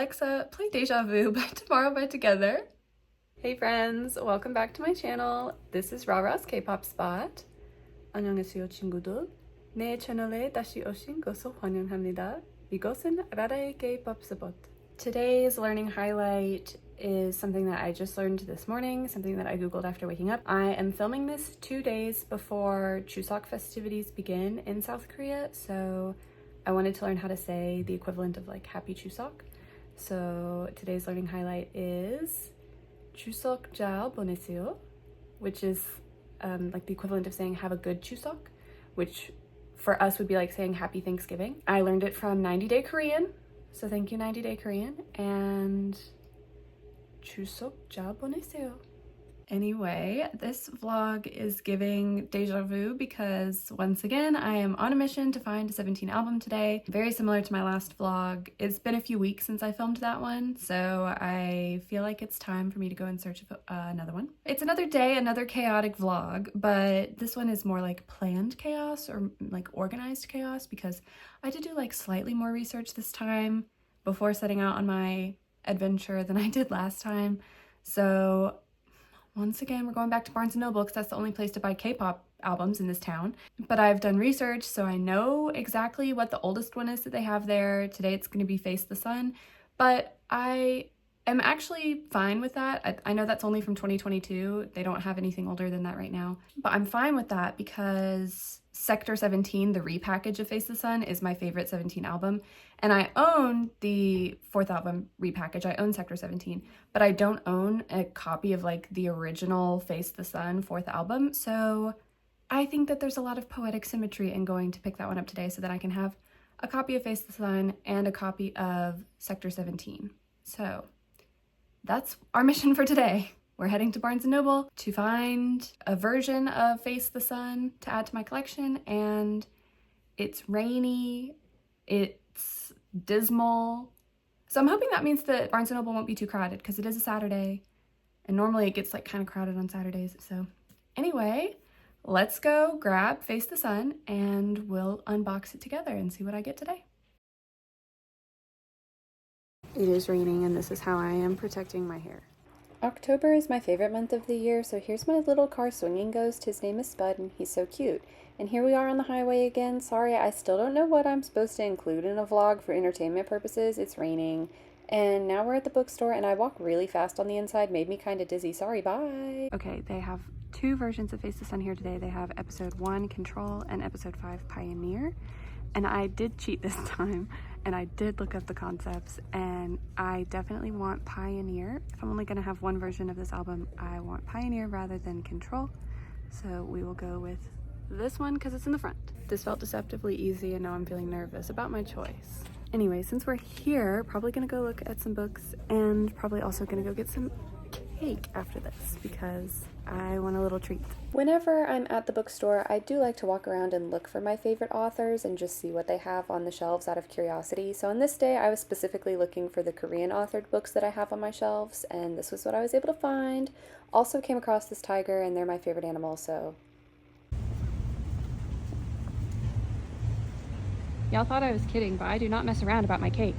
Alexa, play Deja Vu by Tomorrow by Together. Hey friends, welcome back to my channel. This is raraskpopspot. 안녕하세요 친구들. 내 채널에 다시 오신 것을 환영합니다. 이것은 rara의 K-pop spot. Today's learning highlight is something that I just learned this morning, something that I googled after waking up. I am filming this 2 days before Chuseok festivities begin in South Korea, so I wanted to learn how to say the equivalent of like Happy Chuseok. So today's learning highlight is Chuseok 잘 보내세요, which is like the equivalent of saying have a good Chuseok, which for us would be like saying Happy Thanksgiving. I learned it from 90 Day Korean, so thank you 90 Day Korean, and Chuseok 잘 보내세요. Anyway, this vlog is giving deja vu because once again I am on a mission to find a 17 album today. Very similar to my last vlog. It's been a few weeks since I filmed that one, so I feel like it's time for me to go in search of another one. It's another day, another chaotic vlog, but this one is more like planned chaos or like organized chaos because I did do like slightly more research this time before setting out on my adventure than I did last time. So once again, we're going back to Barnes & Noble because that's the only place to buy K-pop albums in this town. But I've done research, so I know exactly what the oldest one is that they have there. Today it's going to be Face the Sun, but I am actually fine with that. I know that's only from 2022. They don't have anything older than that right now. But I'm fine with that because Sector 17, the repackage of Face the Sun, is my favorite 17 album. And I own the 4th album repackage. I own Sector 17, but I don't own a copy of like the original Face the Sun 4th album. So I think that there's a lot of poetic symmetry in going to pick that one up today so that I can have a copy of Face the Sun and a copy of Sector 17. So that's our mission for today. We're heading to Barnes & Noble to find a version of Face the Sun to add to my collection, and it's rainy, it's dismal. So I'm hoping that means that Barnes & Noble won't be too crowded because it is a Saturday, and normally it gets like kind of crowded on Saturdays. So anyway, let's go grab Face the Sun and we'll unbox it together and see what I get today. It is raining and this is how I am protecting my hair. October is my favorite month of the year, so here's my little car swinging ghost. His name is Spud and he's so cute. And here we are on the highway again. Sorry, I still don't know what I'm supposed to include in a vlog for entertainment purposes. It's raining. And now we're at the bookstore and I walk really fast on the inside, made me kind of dizzy. Sorry, bye. Okay, they have 2 versions of Face the Sun here today. They have episode 1, Control, and episode 5, Pioneer. And I did cheat this time, and I did look up the concepts, and I definitely want Pioneer. If I'm only gonna have one version of this album, I want Pioneer rather than Control. So we will go with this one because it's in the front. This felt deceptively easy, and now I'm feeling nervous about my choice. Anyway, since we're here, probably gonna go look at some books, and probably also gonna go get some cake after this because I want a little treat. Whenever I'm at the bookstore, I do like to walk around and look for my favorite authors and just see what they have on the shelves out of curiosity. So on this day, I was specifically looking for the Korean authored books that I have on my shelves, and this was what I was able to find. Also came across this tiger, and they're my favorite animal, so. Y'all thought I was kidding, but I do not mess around about my cake.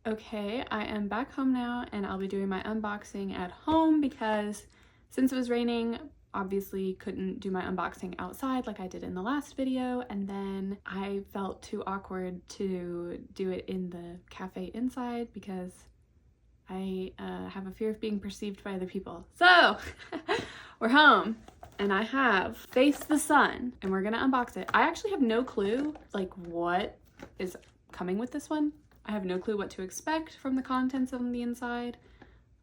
Okay, I am back home now, and I'll be doing my unboxing at home because since it was raining, obviously couldn't do my unboxing outside like I did in the last video, and then I felt too awkward to do it in the cafe inside because I have a fear of being perceived by other people. So we're home and I have Face the Sun and we're gonna unbox it. I actually have no clue like what is coming with this one. I have no clue what to expect from the contents on the inside.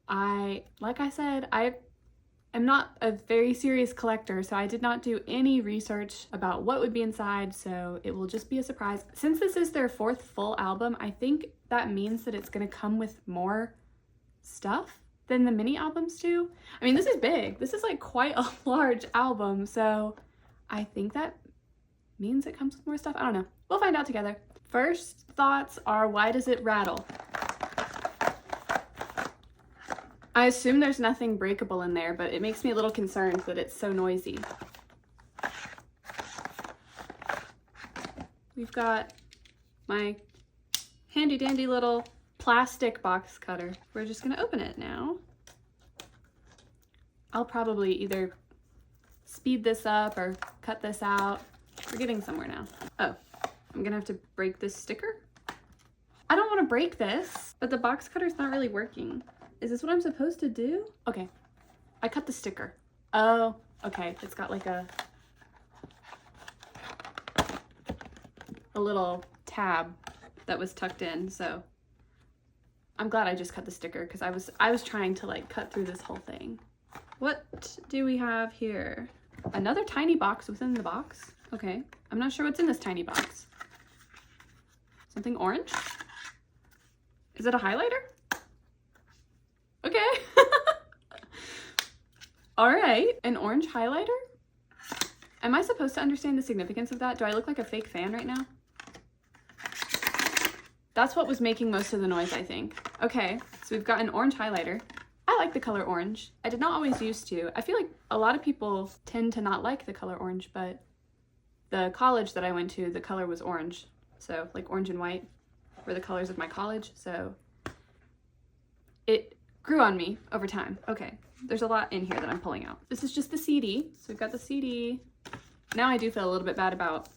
Like I said, I'm not a very serious collector, so I did not do any research about what would be inside, so it will just be a surprise. Since this is their 4th full album, I think that means that it's gonna come with more stuff than the mini albums do. I mean, this is big. This is like quite a large album, so I think that means it comes with more stuff. I don't know. We'll find out together. First thoughts are, why does it rattle? I assume there's nothing breakable in there, but it makes me a little concerned that it's so noisy. We've got my handy dandy little plastic box cutter. We're just gonna open it now. I'll probably either speed this up or cut this out. We're getting somewhere now. Oh, I'm gonna have to break this sticker. I don't want to break this, but the box cutter's not really working. Is this what I'm supposed to do? Okay, I cut the sticker. Oh, okay, it's got like a little tab that was tucked in, so I'm glad I just cut the sticker because I was trying to like cut through this whole thing. What do we have here? Another tiny box within the box. Okay, I'm not sure what's in this tiny box. Something orange? Is it a highlighter? Okay. All right, an orange highlighter? Am I supposed to understand the significance of that? Do I look like a fake fan right now? That's what was making most of the noise, I think. Okay, so we've got an orange highlighter. I like the color orange. I did not always used to. I feel like a lot of people tend to not like the color orange, but the college that I went to, the color was orange. So like orange and white were the colors of my college. So it grew on me over time. Okay, there's a lot in here that I'm pulling out. This is just the CD. So we've got the CD. Now I do feel a little bit bad about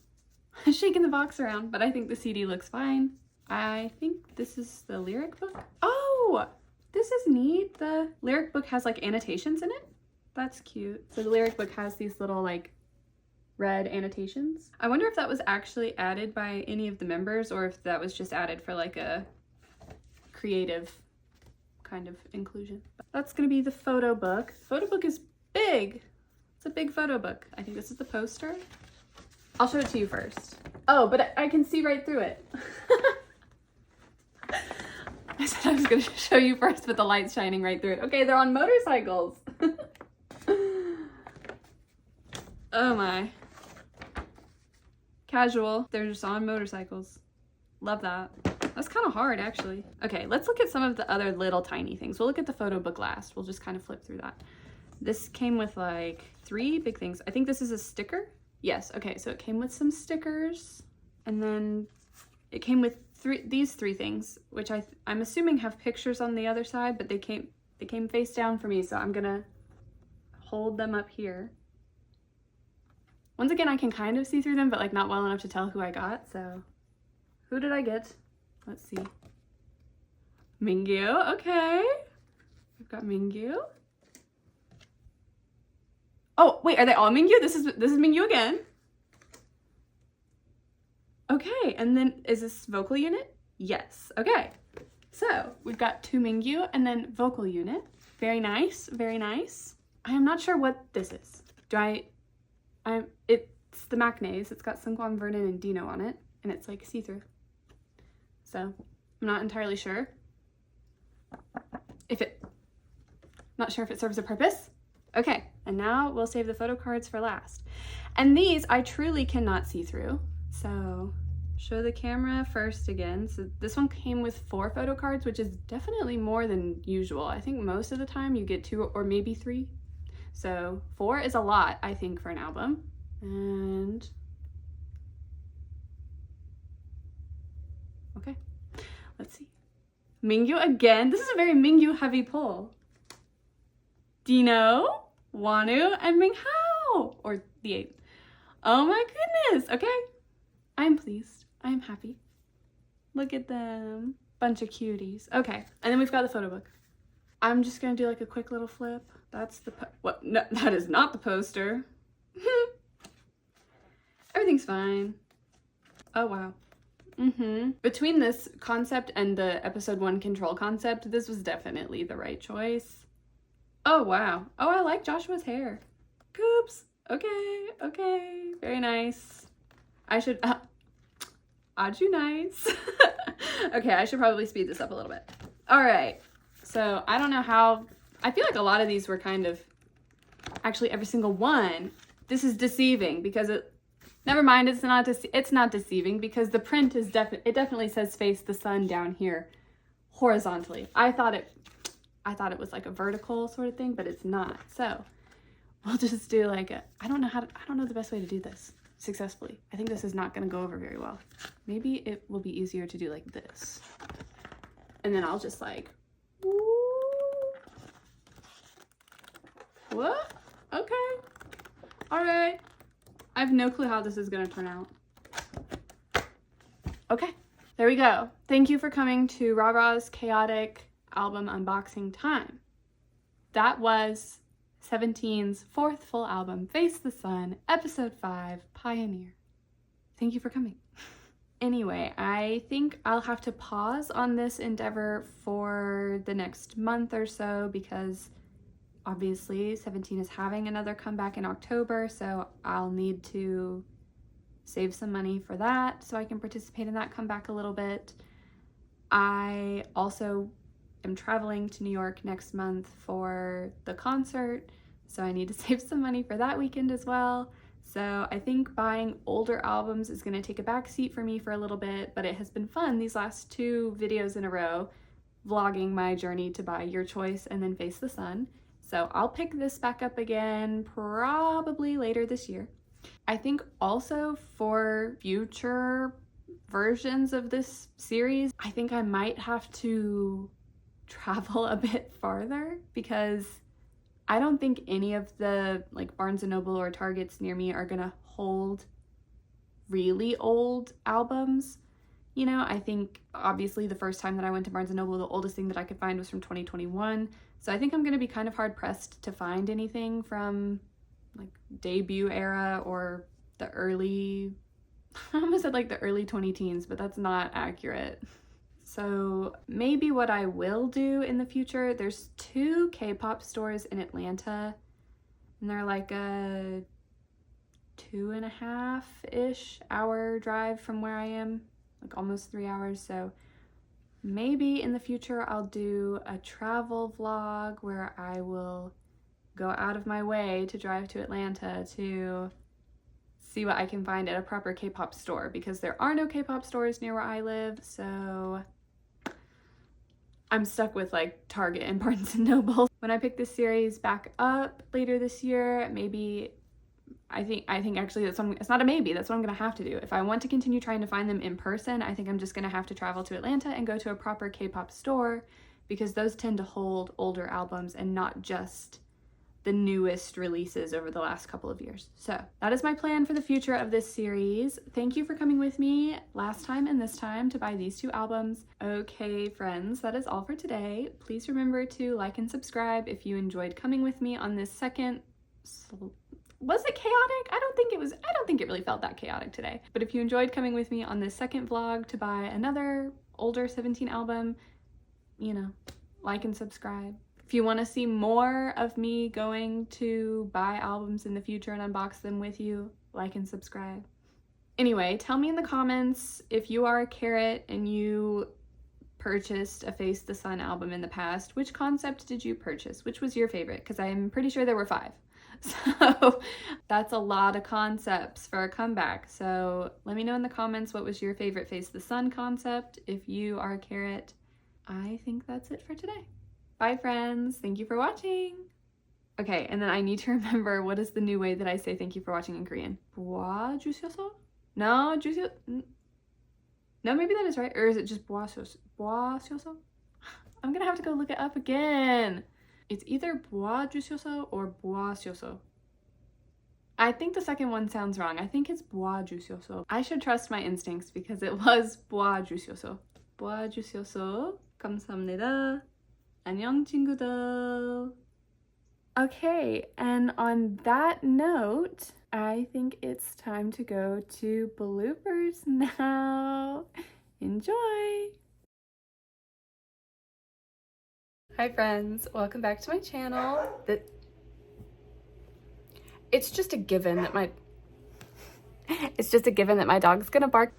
shaking the box around, but I think the CD looks fine. I think this is the lyric book. Oh, this is neat. The lyric book has like annotations in it. That's cute. So the lyric book has these little like red annotations. I wonder if that was actually added by any of the members or if that was just added for like a creative kind of inclusion. That's gonna be the photo book. The photo book is big. It's a big photo book. I think this is the poster. I'll show it to you first. Oh, but I can see right through it. I said I was gonna show you first, but the light's shining right through it. Okay, they're on motorcycles. Oh my. Casual. They're just on motorcycles. Love that. That's kind of hard, actually. Okay, let's look at some of the other little tiny things. We'll look at the photo book last. We'll just kind of flip through that. This came with like 3 big things. I think this is a sticker. Yes, okay, so it came with some stickers, and then it came with these 3 things, which I'm assuming have pictures on the other side, but they came face down for me, so I'm gonna hold them up here. Once again, I can kind of see through them, but like not well enough to tell who I got, so who did I get? Let's see. Mingyu, okay. We've got Mingyu. Oh, wait, are they all Mingyu? This is Mingyu again. Okay, and then is this vocal unit? Yes, okay. So we've got 2 Mingyu and then vocal unit. Very nice, very nice. I am not sure what this is. It's the Macnays. It's got Seungkwan, Vernon, and Dino on it, and it's like see-through. So I'm not entirely sure not sure if it serves a purpose. Okay, and now we'll save the photo cards for last. And these I truly cannot see through. So show the camera first again. So this one came with 4 photo cards, which is definitely more than usual. I think most of the time you get 2 or maybe 3. So 4 is a lot, I think, for an album. And okay, let's see. Mingyu again. This is a very Mingyu heavy pull. Dino, Wonu, and Minghao, or the 8. Oh my goodness. Okay, I'm pleased. I'm happy. Look at them. Bunch of cuties. Okay, and then we've got the photo book. I'm just gonna do like a quick little flip. That's the what? No, that is not the poster. Everything's fine. Oh wow. Between this concept and the episode 1 control concept, this was definitely the right choice. Oh wow. Oh, I like Joshua's hair. Oops. Okay, okay. Very nice. I should Aju nice. Okay, I should probably speed this up a little bit. All right. So I don't know how, I feel like a lot of these were kind of, actually every single one. This is deceiving because never mind, it's not deceiving because the print is it definitely says face the sun down here horizontally. I thought it was like a vertical sort of thing, but it's not. So we'll just do like I don't know the best way to do this successfully. I think this is not going to go over very well. Maybe it will be easier to do like this. And then I'll just like, what? Okay. All right. I have no clue how this is gonna turn out. Okay, there we go. Thank you for coming to Rara's chaotic album unboxing time. That was 17's fourth full album, Face the Sun, episode 5, Pioneer. Thank you for coming. Anyway, I think I'll have to pause on this endeavor for the next month or so because obviously 17 is having another comeback in October, so I'll need to save some money for that so I can participate in that comeback a little bit. I also am traveling to New York next month for the concert, so I need to save some money for that weekend as well. So I think buying older albums is going to take a backseat for me for a little bit, but it has been fun these last 2 videos in a row vlogging my journey to buy Your Choice and then Face the Sun. So I'll pick this back up again probably later this year. I think also for future versions of this series, I think I might have to travel a bit farther because I don't think any of the like Barnes & Noble or Targets near me are gonna hold really old albums. You know, I think obviously the first time that I went to Barnes & Noble, the oldest thing that I could find was from 2021. So I think I'm gonna be kind of hard pressed to find anything from like debut era or the early, I almost said like the early 2010s, but that's not accurate. So maybe what I will do in the future, there's 2 K-pop stores in Atlanta, and they're like a 2.5-ish hour drive from where I am, like almost 3 hours. So maybe in the future I'll do a travel vlog where I will go out of my way to drive to Atlanta to see what I can find at a proper K-pop store, because there are no K-pop stores near where I live, so I'm stuck with like Target and Barnes & Noble. When I pick this series back up later this year, maybe, I think actually that's something, it's not a maybe, that's what I'm gonna have to do. If I want to continue trying to find them in person, I think I'm just gonna have to travel to Atlanta and go to a proper K-pop store, because those tend to hold older albums and not just the newest releases over the last couple of years. So that is my plan for the future of this series. Thank you for coming with me last time and this time to buy these 2 albums. Okay, friends, that is all for today. Please remember to like and subscribe if you enjoyed coming with me on this second, was it chaotic? I don't think it really felt that chaotic today. But if you enjoyed coming with me on this second vlog to buy another older 17 album, you know, like and subscribe. If you want to see more of me going to buy albums in the future and unbox them with you, like and subscribe. Anyway, tell me in the comments if you are a carrot and you purchased a Face the Sun album in the past, which concept did you purchase? Which was your favorite? Because I'm pretty sure there were 5. So that's a lot of concepts for a comeback. So let me know in the comments what was your favorite Face the Sun concept if you are a carrot. I think that's it for today. Bye, friends. Thank you for watching. Okay, and then I need to remember what is the new way that I say thank you for watching in Korean. 보아주셔서? No, 주셔. No, maybe that is right. Or is it just 보아주셔서? 보아주셔서? I'm gonna have to go look it up again. It's either 보아주셔서 or 보아주셔서. I think the second one sounds wrong. I think it's 보아주셔서. I should trust my instincts because it was 보아주셔서. 보아주셔서. 감사합니다. 안녕 친구들. Okay, and on that note, I think it's time to go to bloopers now. Enjoy! Hi friends, welcome back to my channel. It's just a given that my dog's gonna bark.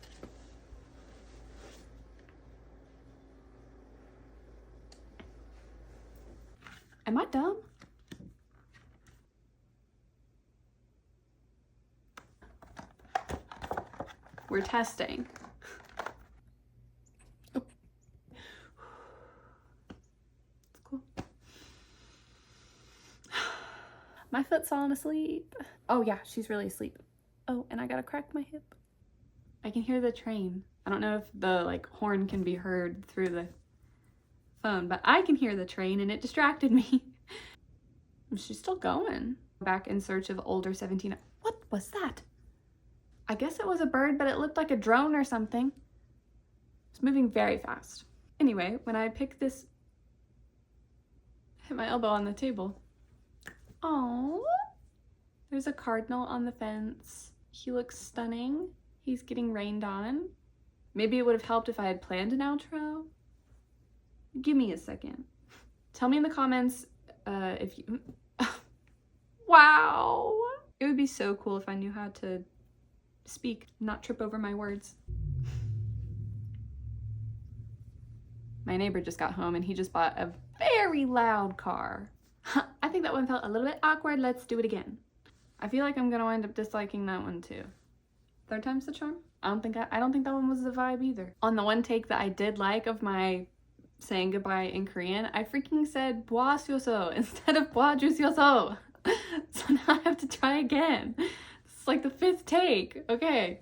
Am I dumb? We're testing. Oh. It's cool. My foot's falling asleep. Oh yeah, she's really asleep. Oh, and I gotta crack my hip. I can hear the train. I don't know if the like horn can be heard through the phone, but I can hear the train and it distracted me. She's still going. Back in search of older 17. What was that? I guess it was a bird, but it looked like a drone or something. It's moving very fast. Anyway, when I pick this, hit my elbow on the table. Oh, there's a cardinal on the fence. He looks stunning. He's getting rained on. Maybe it would have helped if I had planned an outro. Give me a second. Tell me in the comments if you... Wow! It would be so cool if I knew how to speak, not trip over my words. My neighbor just got home and he just bought a very loud car. I think that one felt a little bit awkward. Let's do it again. I feel like I'm gonna wind up disliking that one too. Third time's the charm? I don't think that one was the vibe either. On the one take that I did like of my saying goodbye in Korean, I freaking said "보아주셔서" instead of "보아주셔서." So now I have to try again. It's like the 5th take. Okay.